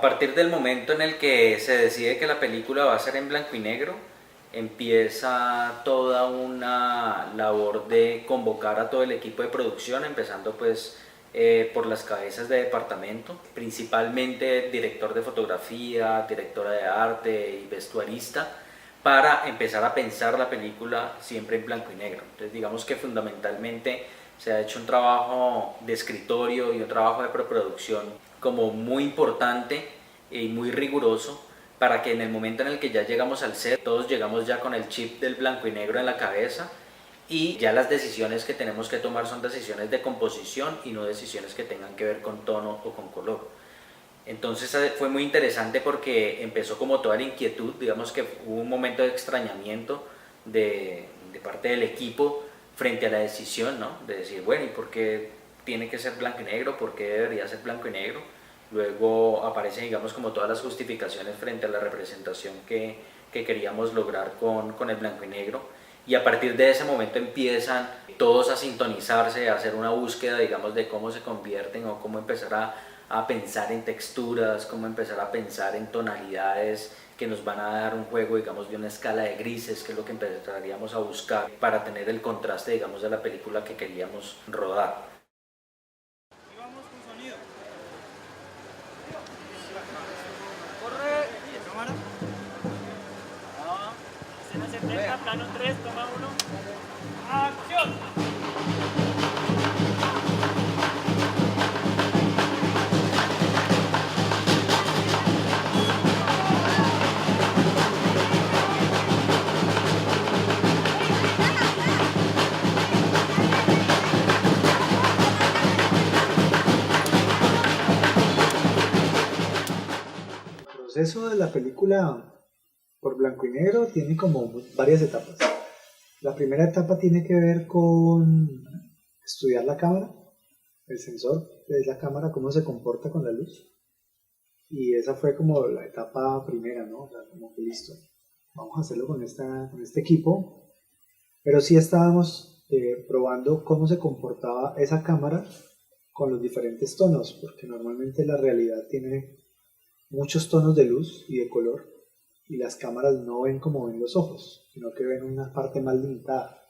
partir del momento en el que se decide que la película va a ser en blanco y negro, empieza toda una labor de convocar a todo el equipo de producción, empezando pues por las cabezas de departamento, principalmente director de fotografía, directora de arte y vestuarista, para empezar a pensar la película siempre en blanco y negro. Entonces digamos que fundamentalmente se ha hecho un trabajo de escritorio y un trabajo de preproducción como muy importante y muy riguroso para que en el momento en el que ya llegamos al set, todos llegamos ya con el chip del blanco y negro en la cabeza y ya las decisiones que tenemos que tomar son decisiones de composición y no decisiones que tengan que ver con tono o con color. Entonces fue muy interesante porque empezó como toda la inquietud, digamos que hubo un momento de extrañamiento de parte del equipo frente a la decisión, ¿no? De decir, bueno, ¿y por qué tiene que ser blanco y negro? ¿Por qué debería ser blanco y negro? Luego aparecen, digamos, como todas las justificaciones frente a la representación que queríamos lograr con el blanco y negro. Y a partir de ese momento empiezan todos a sintonizarse, a hacer una búsqueda, digamos, de cómo se convierten o cómo empezar a pensar en texturas, cómo empezar a pensar en tonalidades que nos van a dar un juego, digamos, de una escala de grises, que es lo que empezaríamos a buscar para tener el contraste, digamos, de la película que queríamos rodar. Y vamos con sonido. Corre. Cámara. Escena 70, plano 3, toma 1. ¡Acción! El proceso de la película por blanco y negro tiene como varias etapas. La primera etapa tiene que ver con estudiar la cámara, el sensor de la cámara, cómo se comporta con la luz. Y esa fue como la etapa primera, ¿no? O sea, como que listo, vamos a hacerlo con este equipo. Pero sí estábamos probando cómo se comportaba esa cámara con los diferentes tonos, porque normalmente la realidad tiene muchos tonos de luz y de color, y las cámaras no ven como ven los ojos, sino que ven una parte más limitada.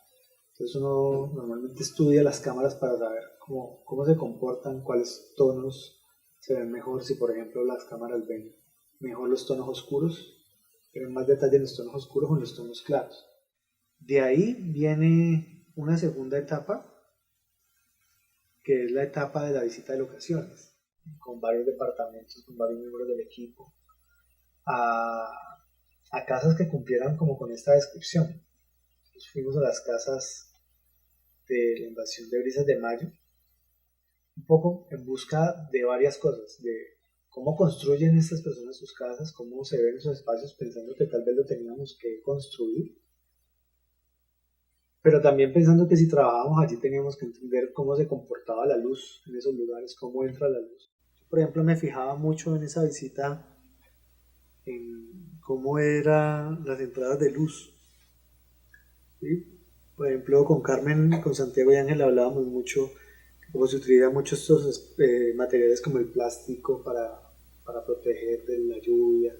Entonces uno normalmente estudia las cámaras para saber cómo se comportan, cuáles tonos se ven mejor, si por ejemplo las cámaras ven mejor los tonos oscuros, ven más detalle en los tonos oscuros o en los tonos claros. De ahí viene una segunda etapa, que es la etapa de la visita de locaciones, con varios departamentos, con varios miembros del equipo, a casas que cumplieran como con esta descripción. Entonces fuimos a las casas de la invasión de Brisas de Mayo, un poco en busca de varias cosas, de cómo construyen estas personas sus casas, cómo se ven esos espacios, pensando que tal vez lo teníamos que construir, pero también pensando que si trabajábamos allí teníamos que entender cómo se comportaba la luz en esos lugares, cómo entra la luz. Yo, por ejemplo, me fijaba mucho en esa visita en cómo eran las entradas de luz, ¿sí? Por ejemplo, con Carmen, con Santiago y Ángel hablábamos mucho cómo se utilizan muchos estos materiales como el plástico para proteger de la lluvia.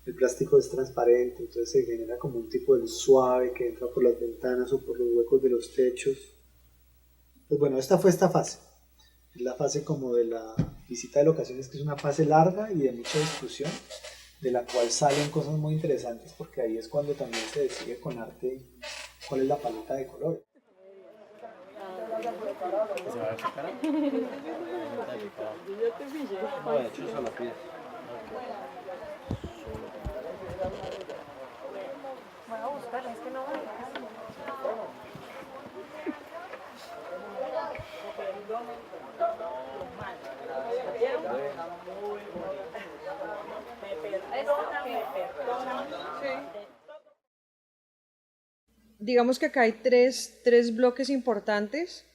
El plástico es transparente, entonces se genera como un tipo de luz suave que entra por las ventanas o por los huecos de los techos. Pues bueno, esta fue esta fase. Es la fase como de la visita de locaciones, que es una fase larga y de mucha discusión, de la cual salen cosas muy interesantes, porque ahí es cuando también se decide con arte cuál es la paleta de colores. ¿Se va a sacar? No, de hecho solo pide. Voy a buscarla, es que no veo. Digamos que acá hay tres bloques importantes.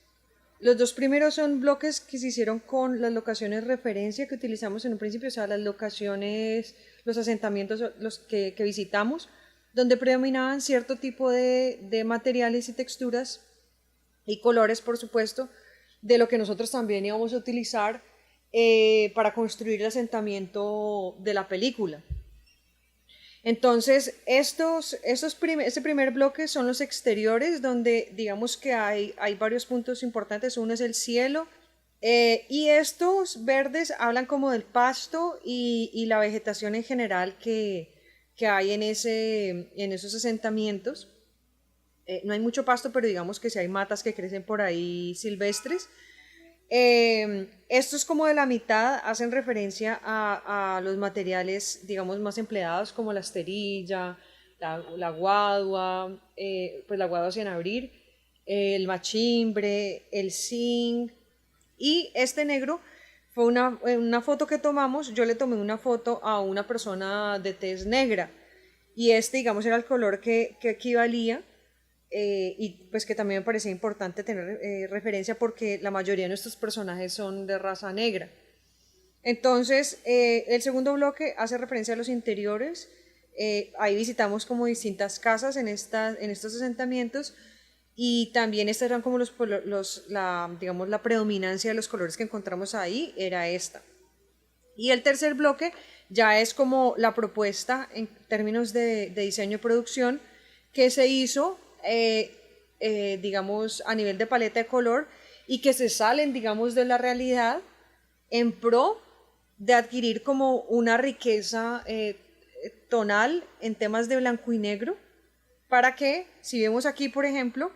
Los dos primeros son bloques que se hicieron con las locaciones referencia que utilizamos en un principio, o sea, las locaciones, los asentamientos los que visitamos, donde predominaban cierto tipo de materiales y texturas y colores, por supuesto, de lo que nosotros también íbamos a utilizar para construir el asentamiento de la película. Entonces, este primer bloque son los exteriores, donde digamos que hay varios puntos importantes. Uno es el cielo, y estos verdes hablan como del pasto y la vegetación en general que hay en esos asentamientos. No hay mucho pasto, pero digamos que sí hay matas que crecen por ahí silvestres. Estos como de la mitad hacen referencia a los materiales, digamos, más empleados, como la esterilla, la guadua, pues la guadua sin abrir, el machimbre, el zinc. Y este negro fue una foto que tomamos. Yo le tomé una foto a una persona de tez negra, y digamos, era el color que equivalía. Y pues que también me parecía importante tener referencia, porque la mayoría de nuestros personajes son de raza negra. Entonces, el segundo bloque hace referencia a los interiores. Ahí visitamos como distintas casas en estos asentamientos, y también estas eran como digamos, la predominancia de los colores que encontramos ahí era esta. Y el tercer bloque ya es como la propuesta en términos de diseño y producción que se hizo, digamos, a nivel de paleta de color, y que se salen, digamos, de la realidad en pro de adquirir como una riqueza tonal en temas de blanco y negro, para que, si vemos aquí, por ejemplo,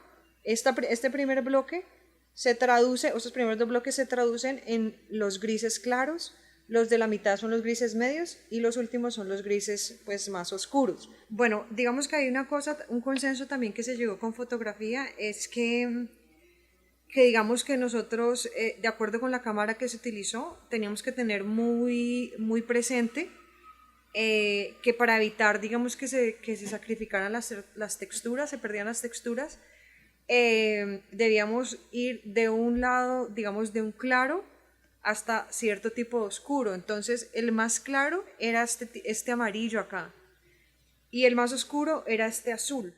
este primer bloque se traduce, estos primeros dos bloques se traducen en los grises claros, los de la mitad son los grises medios, y los últimos son los grises pues más oscuros. Bueno, digamos que hay un consenso también que se llegó con fotografía, es que digamos que nosotros, de acuerdo con la cámara que se utilizó, teníamos que tener muy, muy presente que para evitar, digamos, que se sacrificaran las texturas, se perdían las texturas, debíamos ir de un lado, digamos, de un claro hasta cierto tipo de oscuro. Entonces el más claro era este amarillo acá, y el más oscuro era este azul.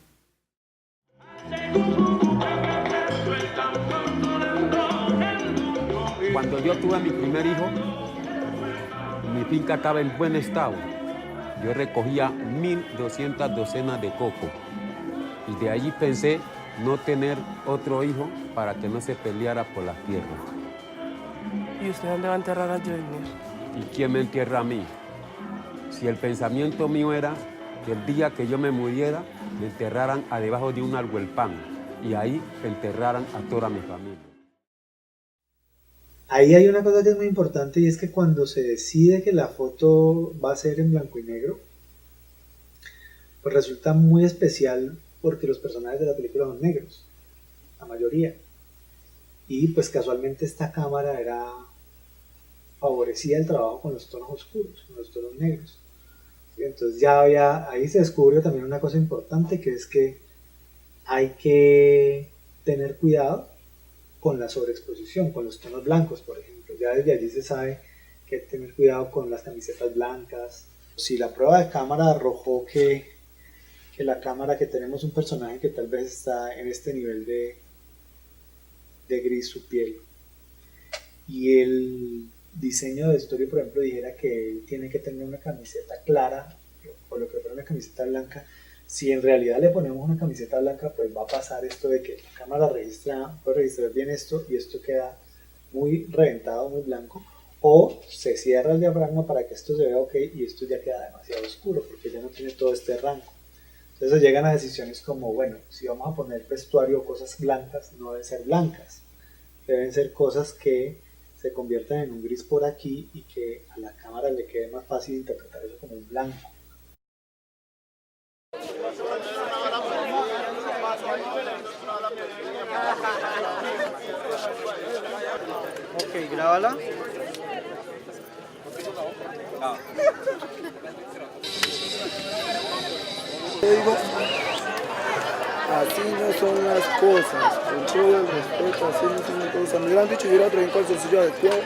Cuando yo tuve a mi primer hijo, mi finca estaba en buen estado. Yo recogía 1.200 docenas de coco, y de allí pensé no tener otro hijo para que no se peleara por las tierras. ¿Y usted dónde va a enterrar a Junior? ¿Y quién me entierra a mí? Si el pensamiento mío era que el día que yo me muriera, me enterraran debajo de un arhuelpán, y ahí enterraran a toda mi familia. Ahí hay una cosa que es muy importante, y es que cuando se decide que la foto va a ser en blanco y negro, pues resulta muy especial, porque los personajes de la película son negros, la mayoría. Y pues casualmente esta cámara favorecía el trabajo con los tonos oscuros, con los tonos negros. Entonces ahí se descubrió también una cosa importante, que es que hay que tener cuidado con la sobreexposición, con los tonos blancos, por ejemplo. Ya desde allí se sabe que hay que tener cuidado con las camisetas blancas. Si la prueba de cámara arrojó que la cámara, que tenemos un personaje que tal vez está en este nivel de gris su piel, y el diseño de vestuario, por ejemplo, dijera que él tiene que tener una camiseta clara, o lo que fuera una camiseta blanca, si en realidad le ponemos una camiseta blanca, pues va a pasar esto de que la cámara puede registrar bien esto, y esto queda muy reventado, muy blanco, o se cierra el diafragma para que esto se vea ok, y esto ya queda demasiado oscuro porque ya no tiene todo este rango. Entonces llegan a decisiones como, bueno, si vamos a poner vestuario o cosas blancas, no deben ser blancas, deben ser cosas que se conviertan en un gris por aquí, y que a la cámara le quede más fácil interpretar eso como un blanco. Ok, grábala. Yo digo, así no son las cosas, con todo el respeto, así no son las cosas. Me hubieran dicho, yo hubiera traído un calzoncillo adecuado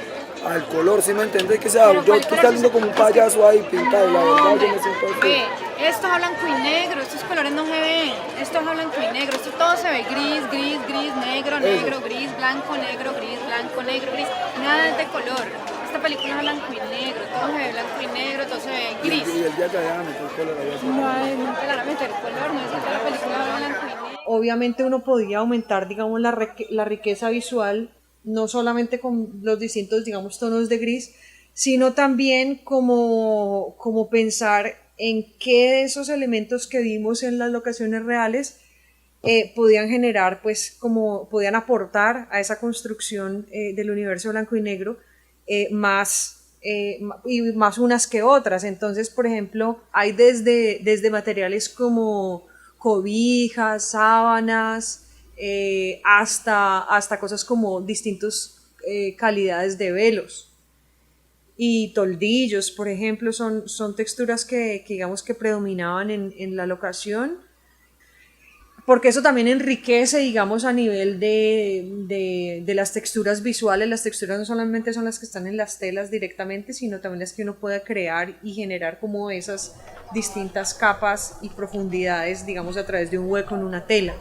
al color, ¿sí me entendés? Que sea, yo estoy saliendo como un payaso ahí pintado, la verdad yo me siento así. Ve, esto es a blanco y negro, estos colores no se ven, esto es a blanco y negro, esto todo se ve gris, gris, gris, negro, negro, gris, blanco, negro, gris, nada es de color. esta película es blanco y negro, todo se ve blanco y negro, todo se ve gris. Y el día que vayan a meter color, allá se No te van a meter color, no es que la película es blanco y negro. Obviamente uno podría aumentar, digamos, la riqueza visual, no solamente con los distintos, digamos, tonos de gris, sino también como pensar en qué de esos elementos que vimos en las locaciones reales podían generar, pues, como podían aportar a esa construcción del universo blanco y negro y más unas que otras. Entonces, por ejemplo, hay desde materiales como cobijas, sábanas, hasta cosas como distintas calidades de velos. Y toldillos, por ejemplo, son texturas que digamos que predominaban en la locación, porque eso también enriquece, digamos, a nivel de las texturas visuales. Las texturas no solamente son las que están en las telas directamente, sino también las que uno puede crear y generar como esas distintas capas y profundidades, digamos, a través de un hueco en una tela.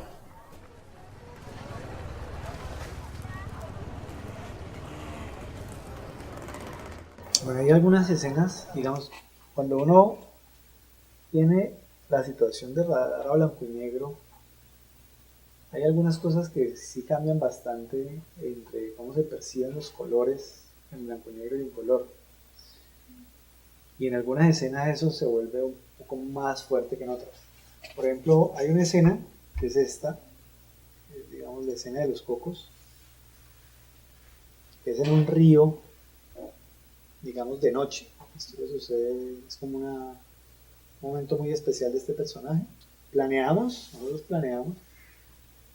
Bueno, hay algunas escenas, digamos, cuando uno tiene la situación de radar a blanco y negro, hay algunas cosas que sí cambian bastante entre cómo se perciben los colores en blanco y negro y en color. Y en algunas escenas eso se vuelve un poco más fuerte que en otras. Por ejemplo, hay una escena que es esta, digamos la escena de los cocos, que es en un río, digamos de noche. Esto que sucede es como un momento muy especial de este personaje. Nosotros planeamos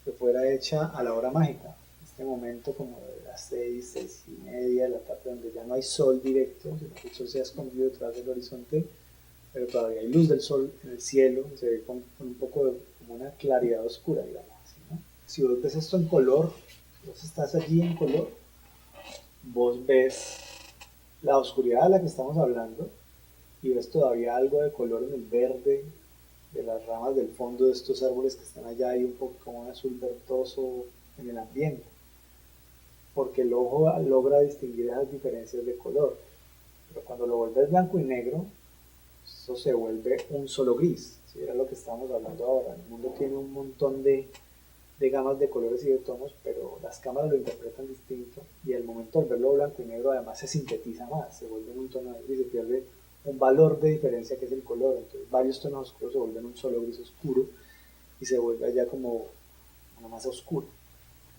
que fuera hecha a la hora mágica, este momento como de las 6:30 de la tarde, donde ya no hay sol directo, sino que el sol se ha escondido detrás del horizonte, pero todavía hay luz del sol en el cielo, y se ve con un poco como una claridad oscura, digamos así, ¿no? Si vos ves esto en color, si vos estás allí en color, vos ves la oscuridad de la que estamos hablando y ves todavía algo de color en el verde de las ramas del fondo de estos árboles que están allá y un poco como un azul verdoso en el ambiente, porque el ojo logra distinguir esas diferencias de color. Pero cuando lo vuelves blanco y negro, eso se vuelve un solo gris. ¿Sí? Era lo que estábamos hablando ahora. El mundo tiene un montón de gamas de colores y de tonos, pero las cámaras lo interpretan distinto y al momento de verlo blanco y negro además se sintetiza más, se vuelve un tono de gris, se pierde un valor de diferencia que es el color. Entonces varios tonos oscuros se vuelven un solo gris oscuro y se vuelve ya como una masa oscura.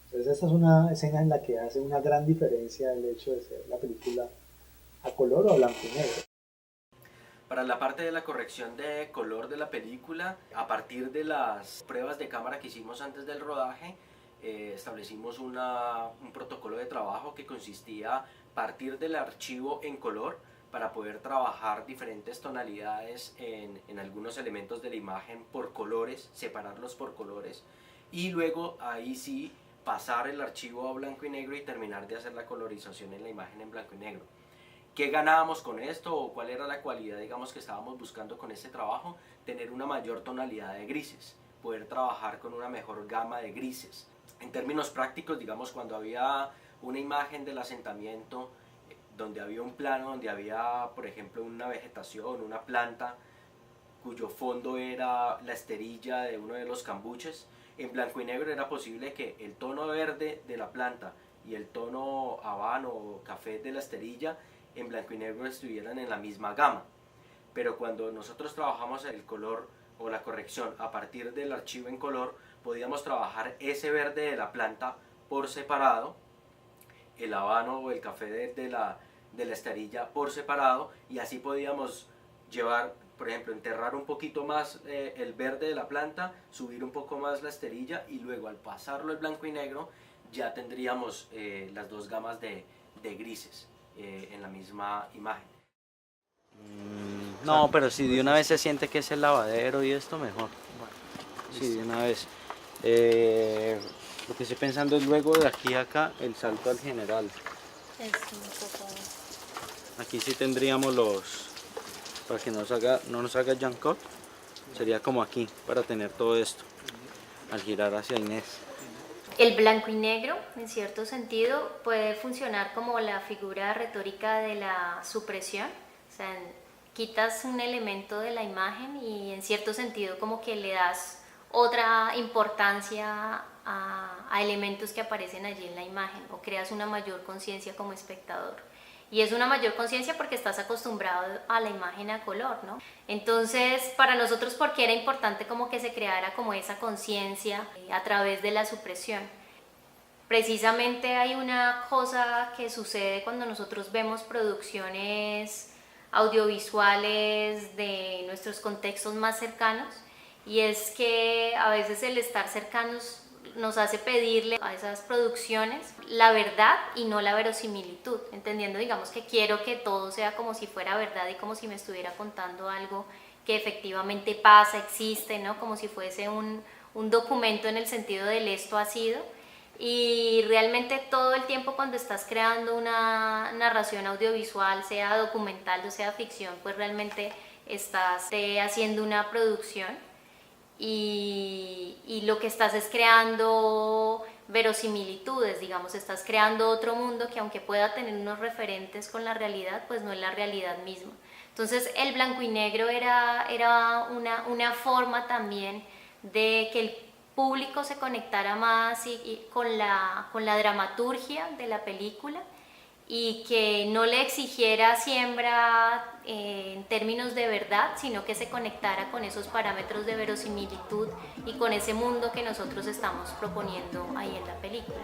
Entonces esta es una escena en la que hace una gran diferencia el hecho de ser la película a color o a blanco y negro. Para la parte de la corrección de color de la película, a partir de las pruebas de cámara que hicimos antes del rodaje, establecimos un protocolo de trabajo que consistía partir del archivo en color para poder trabajar diferentes tonalidades en algunos elementos de la imagen por colores, separarlos por colores, y luego ahí sí pasar el archivo a blanco y negro y terminar de hacer la colorización en la imagen en blanco y negro. ¿Qué ganábamos con esto o cuál era la cualidad, digamos, que estábamos buscando con este trabajo? Tener una mayor tonalidad de grises, poder trabajar con una mejor gama de grises. En términos prácticos, digamos, cuando había una imagen del asentamiento, donde había un plano, donde había, por ejemplo, una vegetación, una planta, cuyo fondo era la esterilla de uno de los cambuches, en blanco y negro era posible que el tono verde de la planta y el tono habano o café de la esterilla en blanco y negro estuvieran en la misma gama. Pero cuando nosotros trabajamos el color o la corrección a partir del archivo en color, podíamos trabajar ese verde de la planta por separado, el habano o el café de la esterilla por separado, y así podíamos llevar, por ejemplo, enterrar un poquito más el verde de la planta, subir un poco más la esterilla, y luego al pasarlo al blanco y negro ya tendríamos las dos gamas de grises en la misma imagen. No, pero si de una vez se siente que es el lavadero y esto, mejor. Sí, de una vez. Lo que estoy pensando es luego de aquí a acá el salto al general. Aquí sí tendríamos para que no nos haga jump cut, sería como aquí, para tener todo esto, al girar hacia Inés. El blanco y negro, en cierto sentido, puede funcionar como la figura retórica de la supresión. O sea, quitas un elemento de la imagen y en cierto sentido como que le das otra importancia a elementos que aparecen allí en la imagen, o creas una mayor conciencia como espectador. Y es una mayor conciencia porque estás acostumbrado a la imagen a color, ¿no? Entonces, para nosotros, ¿por qué era importante como que se creara como esa conciencia a través de la supresión? Precisamente hay una cosa que sucede cuando nosotros vemos producciones audiovisuales de nuestros contextos más cercanos, y es que a veces el estar cercanos nos hace pedirle a esas producciones la verdad y no la verosimilitud, entendiendo, digamos, que quiero que todo sea como si fuera verdad y como si me estuviera contando algo que efectivamente pasa, existe, ¿no? Como si fuese un documento en el sentido del esto ha sido. Y realmente todo el tiempo cuando estás creando una narración audiovisual, sea documental o sea ficción, pues realmente estás haciendo una producción. Y lo que estás es creando verosimilitudes, digamos, estás creando otro mundo que aunque pueda tener unos referentes con la realidad, pues no es la realidad misma. Entonces el blanco y negro era una forma también de que el público se conectara más con la dramaturgia de la película, y que no le exigiera siembra en términos de verdad, sino que se conectara con esos parámetros de verosimilitud y con ese mundo que nosotros estamos proponiendo ahí en la película.